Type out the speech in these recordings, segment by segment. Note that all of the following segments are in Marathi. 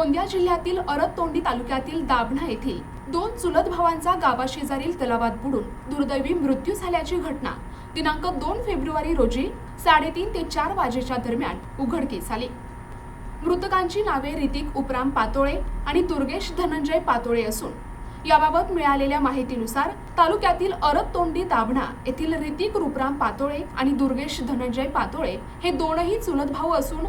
गोंदिया जिल्ह्यातील अरततोंडी तालुक्यातील दाभणा येथील दोन चुलत भावांचा गावाशेजारील तलावात बुडून दुर्दैवी मृत्यू झाल्याची घटना दिनांक 2 फेब्रुवारी रोजी 3:30 ते 4 वाजेच्या दरम्यान उघडकीस आली। मृतकांची नावे ऋतिक उपराम पातोळे आणि दुर्गेश धनंजय पातोळे असून याबाबत मिळालेल्या माहितीनुसार तालुक्यातील अरततोंडी दाभणा येथील ऋतिक उपराम पातोळे आणि दुर्गेश धनंजय पातोळे हे दोनही चुलत भाऊ असून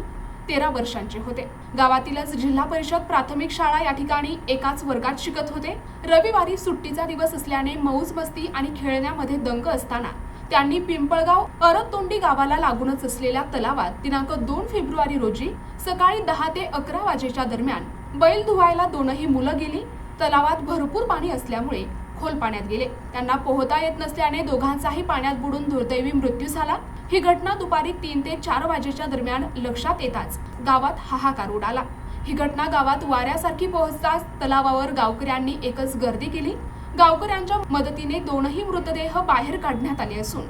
13 वर्षांचे होते। गावातीलच जिल्हा परिषद प्राथमिक शाळा या ठिकाणी एकाच वर्गात शिकत होते। रविवारी सुट्टीचा दिवस असल्याने मौज मस्ती आणि खेळण्यामध्ये दंग असताना त्यांनी पिंपळगाव अरततोंडी गावाला लागूनच असलेल्या तलावात दिनांक 2 फेब्रुवारी रोजी सकाळी 10 ते 11 वाजेच्या दरम्यान बैल धुवायला दोनही मुलं गेली। तलावात भरपूर पाणी असल्यामुळे खोल पाण्यात गेले। त्यांना पोहता येत नसल्याने दोघांचाही पाण्यात बुडून दुर्दैवी मृत्यू झाला। ही घटना दुपारी 3 ते 4 वाजेच्या दरम्यान लक्षात येताच गावात हाहाकार उडाला। ही घटना गावात वाऱ्यासारखी पोहोचताच तलावावर गावकऱ्यांनी एकच गर्दी केली। गावकऱ्यांच्या मदतीने दोनही मृतदेह बाहेर काढण्यात आले असून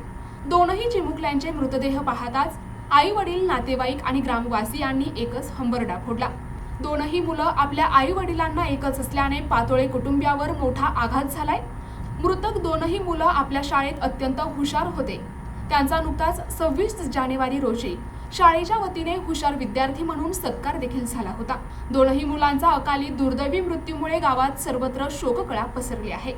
दोनही चिमुकल्यांचे मृतदेह पाहताच आई वडील नातेवाईक आणि ग्रामवासियांनी एकच हंबरडा फोडला। दोनही मुलं आपल्या आई वडिलांना एकच असल्याने पातोळे कुटुंबियावर मोठा आघात झालाय। मृतक दोनही मुलं आपल्या शाळेत अत्यंत हुशार होते। त्यांचा नुकताच 26 जानेवारी रोजी शाळेच्या वतीने हुशार विद्यार्थी म्हणून सत्कार देखील झाला होता। दोनही मुलांचा अकाली दुर्दैवी मृत्यूमुळे गावात सर्वत्र शोककळा पसरली आहे।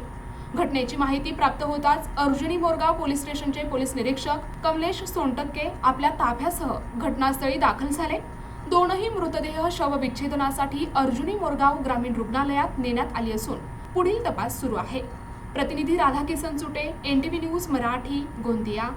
घटनेची माहिती प्राप्त होताच अर्जुनी मोरगाव पोलीस स्टेशनचे पोलीस निरीक्षक कमलेश सोनटक्के आपल्या ताफ्यासह घटनास्थळी दाखल झाले। दोनही मृतदेह शवविच्छेदनासाठी अर्जुनी मोरगाव ग्रामीण रुग्णालयात नेण्यात आली असून पुढील तपास सुरू आहे। प्रतिनिधी राधाकिसन सुटे, NTV न्यूज मराठी, गोंदिया।